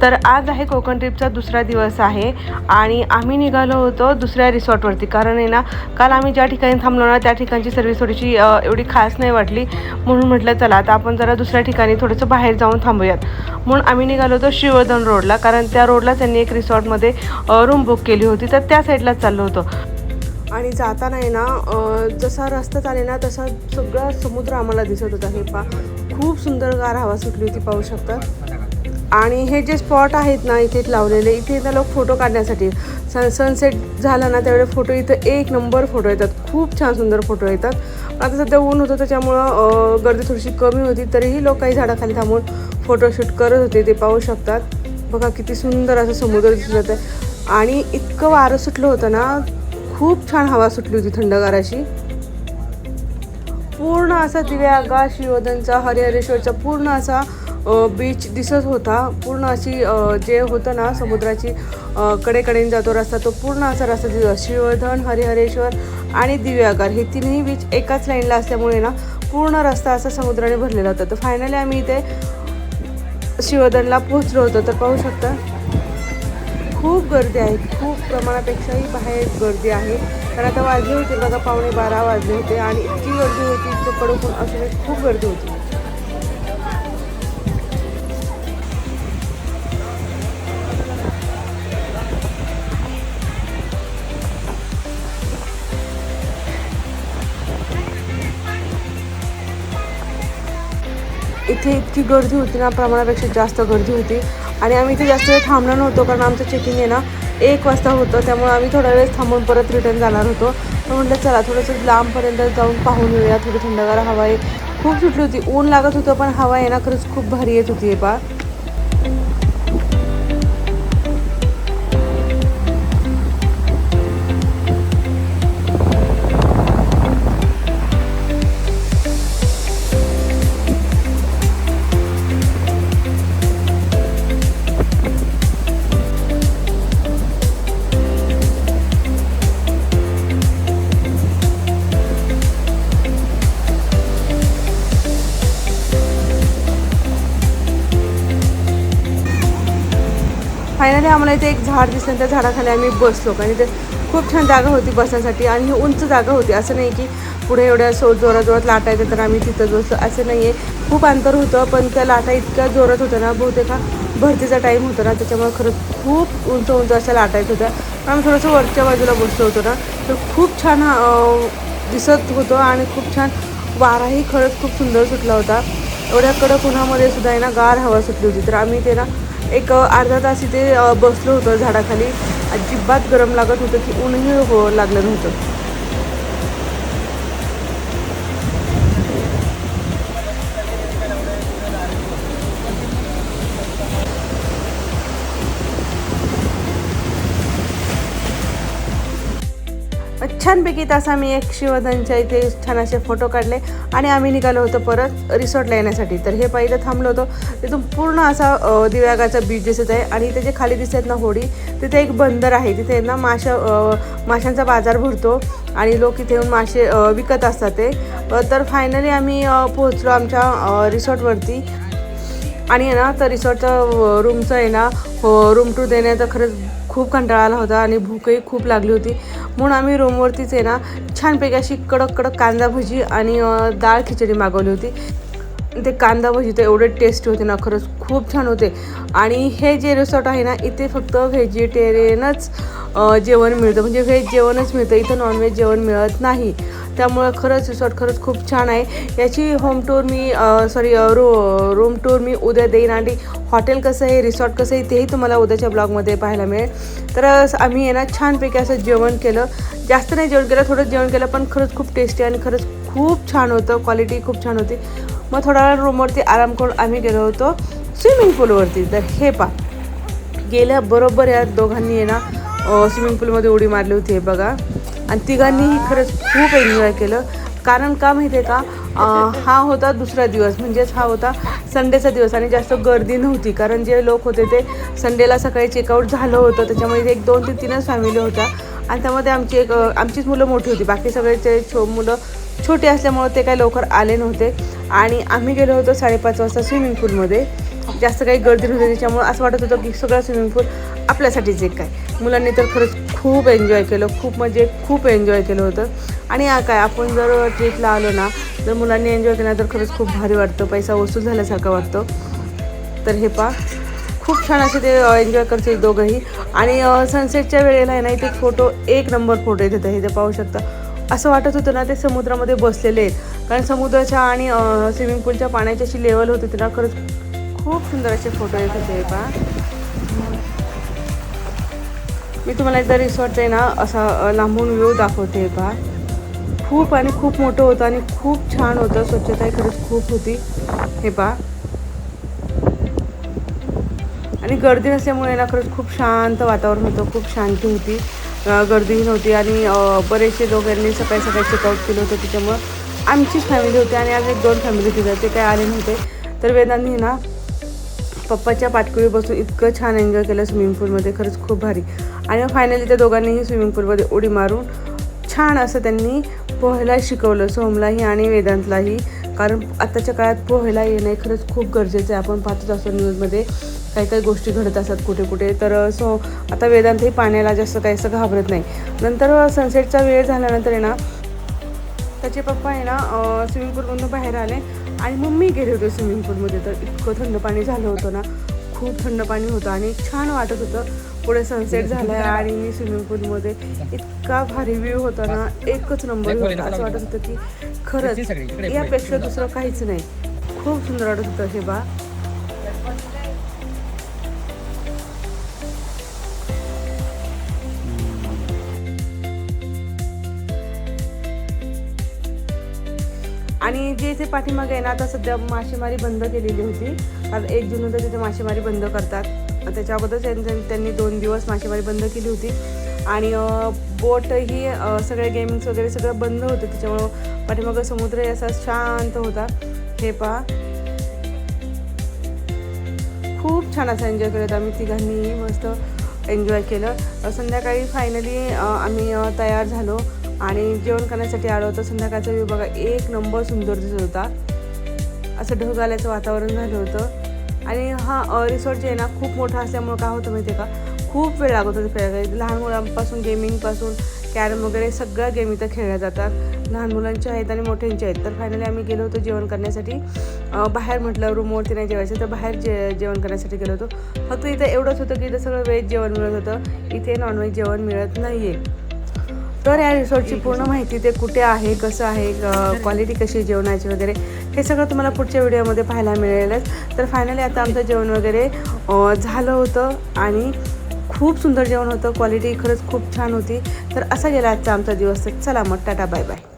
तर आज आहे कोकण ट्रिपचा दुसरा दिवस आहे आणि आम्ही निघालो होतो दुसऱ्या रिसॉर्टवरती. कारण आहे ना, काल आम्ही ज्या ठिकाणी थांबलो ना त्या ठिकाणची सर्व्हिस थोडीशी एवढी खास नाही वाटली, म्हणून म्हटलं चला आता आपण जरा दुसऱ्या ठिकाणी थोडंसं बाहेर जाऊन थांबूयात. म्हणून आम्ही निघालो होतो श्रीवर्धन रोडला, कारण त्या रोडला त्यांनी एक रिसॉर्टमध्ये रूम बुक केली होती, तर त्या साईडलाच चाललो होतो. आणि जाताना आहे ना, जसा रस्त्यात आले ना तसा सगळा समुद्र आम्हाला दिसत होता. हे खूप सुंदर गार हवा सुटली होती, पाहू शकता. आणि हे जे स्पॉट आहेत ना इथे लावलेले, इथे ना लोक फोटो काढण्यासाठी सनसेट झाला ना त्यावेळी फोटो इथं एक नंबर फोटो येतात, खूप छान सुंदर फोटो येतात. आता सध्या ऊन होतं त्याच्यामुळं गर्दी थोडीशी कमी होती, तरीही लोक काही झाडाखाली थांबून फोटोशूट करत होते, ते पाहू शकतात. बघा किती सुंदर असं समुद्र दिसत आहे. आणि इतकं वारं सुटलं होतं ना, खूप छान हवा सुटली होती थंडगार अशी. पूर्ण असा दिव्यागार श्रीवर्धनचा हरिहरेश्वरचा पूर्ण असा बीच दिसत होता. पूर्ण अशी जे होतं ना समुद्राची कडेकडेने जातो रस्ता, तो पूर्ण असा रस्ता दिसतो. श्रीवर्धन, हरिहरेश्वर आणि दिव्यागार हे तिन्ही बीच एकाच लाईनला असल्यामुळे ना पूर्ण रस्ता असा समुद्राने भरलेला होता. तर फायनली आम्ही इथे श्रीवर्धनला पोहोचलो होतो. तर पाहू शकता खूप गर्दी आहे, खूप प्रमाणापेक्षाही बाहेर गर्दी आहे. तर आता वाजले होते बघा 11:15 वाजले होते आणि इतकी गर्दी होती, इतकं कडक ऊन असून खूप गर्दी होती. इथे इतकी गर्दी होती ना, प्रमाणापेक्षा जास्त गर्दी होती. आणि आम्ही इथे जास्त वेळ थांबलो नव्हतो, कारण आमचं चेकिंग आहे ना 1 वाजता होतं, त्यामुळे आम्ही थोडा वेळ थांबून परत रिटर्न जाणार होतो. तर म्हटलं चला थोडंसं लांबपर्यंत जाऊन पाहून येऊया. थोडी थंडगार हवा आहे, खूप सुटली होती, ऊन लागत होतं, पण हवा आहे ना खरंच खूप भारी येत होती. हे पहा फायनली आम्हाला इथे एक झाड दिसलं, त्या झाडाखाली आम्ही बसलो. आणि ते खूप छान जागा होती बसण्यासाठी आणि ही उंच जागा होती. असं नाही की पुढे एवढ्या जोरात लाटा येते तर आम्ही तिथंच बसलो, असं नाही आहे. खूप अंतर होतं, पण त्या लाटा इतक्या जोरात होत्या ना, बहुतेक हा भरतीचा टाईम होता ना, त्याच्यामुळे खरंच खूप उंच अशा लाटा येत होत्या. आम्ही थोडंसं वरच्या बाजूला बसलो होतो ना, तर खूप छान दिसत होतं आणि खूप छान वाराही खरंच खूप सुंदर सुटला होता. एवढ्या कडक उन्हामध्ये सुद्धा आहे ना गार हवा सुटली होती. तर आम्ही ते ना एक अर्धा तास इथे बसलो होतो झाडाखाली. अजिबात गरम लागत होतं की ऊनही लागलं नव्हतं. छानपैकी तसा मी एक श्रीवर्धनच्या इथे छान असे फोटो काढले आणि आम्ही निघालो होतो परत रिसॉर्टला येण्यासाठी. तर हे पाहिजे थांबलो होतो, तिथून पूर्ण असा दिव्यागाचा बीच दिसत आहे. आणि इथे जे खाली दिसत ना होडी, तिथे एक बंदर आहे, तिथे ना माशांचा बाजार भरतो आणि लोक इथे येऊन मासे विकत असतात ते. तर फायनली आम्ही पोहोचलो आमच्या रिसॉर्टवरती. आणि आहे ना तर रिसॉर्टचं रूमचं आहे ना रूम टूर देण्याचा खरंच खूप कंटाळा आला होता आणि भूकही खूप लागली होती. म्हणून आम्ही रूमवरतीच आहे ना छानपैकी अशी कडक कांदा भजी आणि डाळ खिचडी मागवली होती. ते कांदा भजी तर एवढे टेस्टी होते ना, खरंच खूप छान होते. आणि हे जे रिसॉर्ट आहे ना, इथे फक्त व्हेजिटेरियनच जेवण मिळतं, म्हणजे व्हेज जेवणच मिळतं, इथं नॉनव्हेज जेवण मिळत नाही. त्यामुळं खरंच रिसॉर्ट खरंच खूप छान आहे. याची रूम टूर मी उद्या देईन. आणि हॉटेल कसं आहे, रिसॉर्ट कसं आहे, तेही तुम्हाला उद्याच्या ब्लॉगमध्ये पाहायला मिळेल. तर आम्ही आहे ना छानपैकी असं जेवण केलं, जास्त नाही जेवण केलं, थोडं जेवण केलं, पण खरंच खूप टेस्टी आणि खरंच खूप छान होतं, क्वालिटी खूप छान होती. मग थोडा वेळ रूमवरती आराम करून आम्ही गेलो होतो स्विमिंग पूलवरती. तर हे गेल्या बरोबर या दोघांनी आहे ना स्विमिंग पूलमध्ये उडी मारली होती, हे बघा. आणि तिघांनीही खरंच खूप एन्जॉय केलं. कारण का माहिती आहे का, हा होता दुसरा दिवस, म्हणजेच हा होता संडेचा दिवस आणि जास्त गर्दी नव्हती. कारण जे लोक होते ते संडेला सकाळी चेकआउट झालं होतं, त्याच्यामुळे एक 2 ते 3च फॅमिली होत्या. आणि त्यामध्ये आमचीच मुलं मोठी होती, बाकी सगळ्याचे मुलं छोटे असल्यामुळे ते काही लवकर आले नव्हते. आणि आम्ही गेलो होतो 5:30 वाजता स्विमिंग पूलमध्ये. जास्त काही गर्दी नव्हती, त्याच्यामुळे असं वाटत होतं की सगळं स्विमिंग पूल आपल्यासाठीच एक काय. मुलांनी तर खरंच खूप एन्जॉय केलं, खूप म्हणजे खूप एन्जॉय केलं होतं. आणि काय आपण जर ट्रिपला आलो ना तर मुलांनी एन्जॉय केला तर खरंच खूप भारी वाटतं, पैसा वसूल झाल्यासारखं वाटतं. तर हे पहा खूप छान असे ते एन्जॉय करतील दोघंही. आणि सनसेटच्या वेळेला आहे ना इथे फोटो एक नंबर फोटो येत होते, हे ते पाहू शकता. असं वाटत होतं ना ते समुद्रामध्ये बसलेले आहेत, कारण समुद्राच्या आणि स्विमिंग पूलच्या पाण्याची अशी लेवल होती ना, खरंच खूप सुंदर असे फोटो येत होते. हे पहा मी तुम्हाला एकदा रिसॉर्ट आहे ना असा लांबून व्ह्यू दाखवते. हे पहा खूप आणि खूप मोठं होतं आणि खूप छान होतं, स्वच्छता खरंच खूप होती. हे पहा आणि गर्दी नसल्यामुळे ना खरंच खूप शांत वातावरण होतं, खूप शांती होती, गर्दीही नव्हती. आणि बरेचसे लोकांनी सकाळी सकाळी चेकआउट केलं होतं, त्याच्यामुळं आमचीच फॅमिली होती आणि आज 1-2 फॅमिली तिथं ते काय आले नव्हते. तर वेदांनी ना पप्पाच्या पाठकुळी बसून इतकं छान एन्जॉय केलं स्विमिंग पूलमध्ये, खरंच खूप भारी. आणि फायनली त्या दोघांनीही स्विमिंग पूलमध्ये उडी मारून छान असं त्यांनी पोहायला शिकवलं, सोहमलाही आणि वेदांतलाही. कारण आत्ताच्या काळात पोहायला येणं खरंच खूप गरजेचं आहे. आपण पाहतच असतो न्यूजमध्ये काही काही गोष्टी घडत असतात कुठे कुठे. तर आता वेदांतही पाण्याला जास्त काही असं घाबरत नाही. नंतर सनसेटचा वेळ झाल्यानंतर आहे ना त्याचे पप्पा आहे ना स्विमिंग पूलमधून बाहेर आले आणि मम्मी गेले होते स्विमिंग पूलमध्ये. तर इतकं थंड पाणी झालं होतं ना, खूप थंड पाणी होतं आणि छान वाटत होतं. पुढे सनसेट झाला आहे आणि मी स्विमिंग पूलमध्ये इतका भारी व्ह्यू होता ना, एकच नंबर होता. असं वाटत होतं की खरंच यापेक्षा दुसरं काहीच नाही. खूप सुंदर वाटत होतं. हे बा आणि जे इथे पाठीमागे आहे ना आता सध्या मासेमारी बंद केलेली होती, कारण 1 जून नंतर तिथे मासेमारी बंद करतात. त्याच्या अगोदर त्यांनी 2 दिवस मासेमारी बंद केली होती. आणि बोटही सगळे गेमिंग्स वगैरे सगळं बंद होतं, त्याच्यामुळं पाठीमागं समुद्रही असा शांत होता. हे पहा खूप छान असं एन्जॉय केलं आम्ही तिघांनीही, मस्त एन्जॉय केलं. संध्याकाळी फायनली आम्ही तयार झालो आणि जेवण करण्यासाठी आलो होतो. संध्याकाळचा व्ह्यू बघा, एक नंबर सुंदर दिसत होता, असं ढग आल्याचं वातावरण झालं होतं. आणि हा रिसॉर्ट जे आहे ना खूप मोठा असल्यामुळं काय होतं माहिती आहे का, खूप वेळ लागत होता खेळायला. लहान मुलांपासून गेमिंगपासून कॅरम वगैरे सगळ्या गेम इथं खेळल्या जातात, लहान मुलांच्या आहेत आणि मोठ्यांच्या आहेत. तर फायनली आम्ही गेलो होतो जेवण करण्यासाठी. बाहेर म्हटलं रूमवरती नाही जेवायचं, तर बाहेर जेवण करण्यासाठी गेलो होतो. फक्त इथं एवढंच होतं की इथं सगळं व्हेज जेवण मिळत होतं, इथे नॉनव्हेज जेवण मिळत नाही आहे. तर या रिसॉर्टची पूर्ण माहिती ते कुठे आहे, कसं आहे, क्वालिटी कशी आहे जेवणाची वगैरे, हे सगळं तुम्हाला पुढच्या व्हिडिओमध्ये पाहायला मिळेलच. तर फायनली आता आमचं जेवण वगैरे झालं होतं आणि खूप सुंदर जेवण होतं, क्वालिटी खरंच खूप छान होती. तर असा गेला आजचा आमचा दिवस. चला मग टाटा बाय बाय.